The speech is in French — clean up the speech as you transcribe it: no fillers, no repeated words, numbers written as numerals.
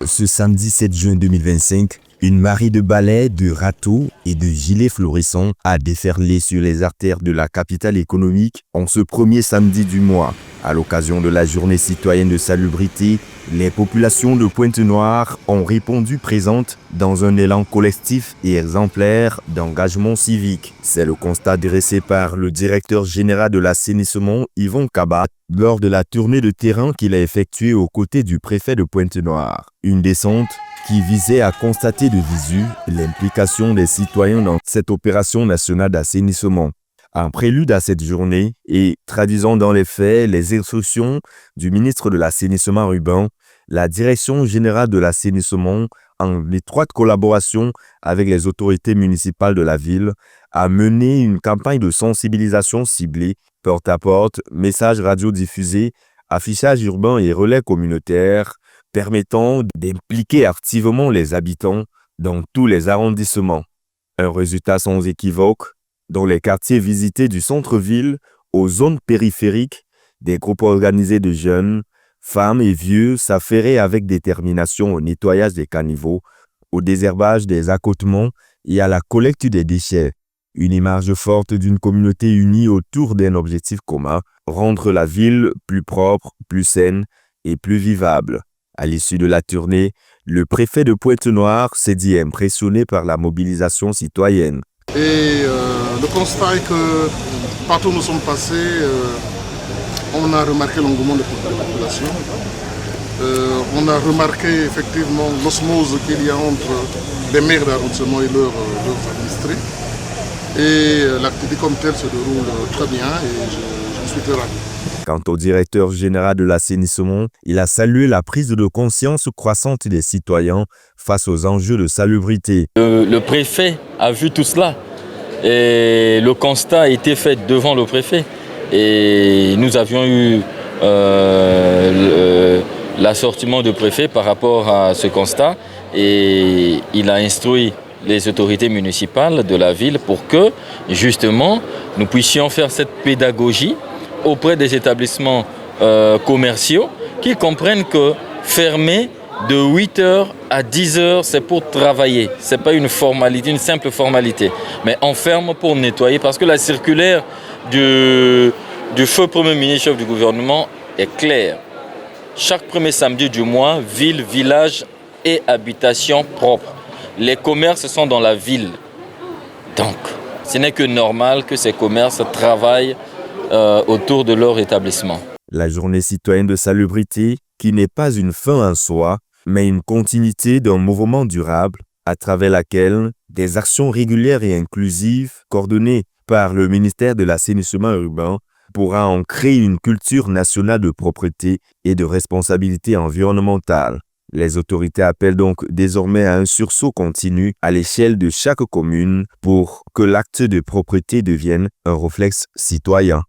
Ce samedi 7 juin 2025, une marée de balais, de râteaux et de gilets florissants a déferlé sur les artères de la capitale économique en ce premier samedi du mois. À l'occasion de la journée citoyenne de salubrité, les populations de Pointe-Noire ont répondu présentes dans un élan collectif et exemplaire d'engagement civique. C'est le constat dressé par le directeur général de l'assainissement, Yvon Kabat, lors de la tournée de terrain qu'il a effectuée aux côtés du préfet de Pointe-Noire. Une descente qui visait à constater de visu l'implication des citoyens dans cette opération nationale d'assainissement. En prélude à cette journée et traduisant dans les faits les instructions du ministre de l'Assainissement urbain, la Direction générale de l'assainissement, en étroite collaboration avec les autorités municipales de la ville, a mené une campagne de sensibilisation ciblée, porte-à-porte, messages radiodiffusés, affichage urbain et relais communautaires, permettant d'impliquer activement les habitants dans tous les arrondissements. Un résultat sans équivoque. Dans les quartiers visités du centre-ville, aux zones périphériques, des groupes organisés de jeunes, femmes et vieux s'affairaient avec détermination au nettoyage des caniveaux, au désherbage des accotements et à la collecte des déchets. Une image forte d'une communauté unie autour d'un objectif commun, rendre la ville plus propre, plus saine et plus vivable. À l'issue de la tournée, le préfet de Pointe-Noire s'est dit impressionné par la mobilisation citoyenne. Et le constat est que partout où nous sommes passés, on a remarqué l'engouement de la population. On a remarqué effectivement l'osmose qu'il y a entre les maires d'arrondissement et leurs administrés. Et l'activité comme telle se déroule très bien et j'en suis très ravi. Quant au directeur général de l'assainissement, il a salué la prise de conscience croissante des citoyens face aux enjeux de salubrité. Le préfet a vu tout cela et le constat a été fait devant le préfet. Et nous avions eu l'assortiment du préfet par rapport à ce constat et il a instruit les autorités municipales de la ville pour que justement nous puissions faire cette pédagogie auprès des établissements commerciaux qui comprennent que fermer de 8h à 10h, c'est pour travailler. Ce n'est pas une formalité, une simple formalité. Mais on ferme pour nettoyer parce que la circulaire du feu Premier ministre chef du gouvernement est claire. Chaque premier samedi du mois, ville, village et habitation propre. Les commerces sont dans la ville. Donc, ce n'est que normal que ces commerces travaillent autour de leur établissement. La journée citoyenne de salubrité, qui n'est pas une fin en soi, mais une continuité d'un mouvement durable à travers laquelle des actions régulières et inclusives, coordonnées par le ministère de l'Assainissement urbain, pourra en créer une culture nationale de propreté et de responsabilité environnementale. Les autorités appellent donc désormais à un sursaut continu à l'échelle de chaque commune pour que l'acte de propreté devienne un réflexe citoyen.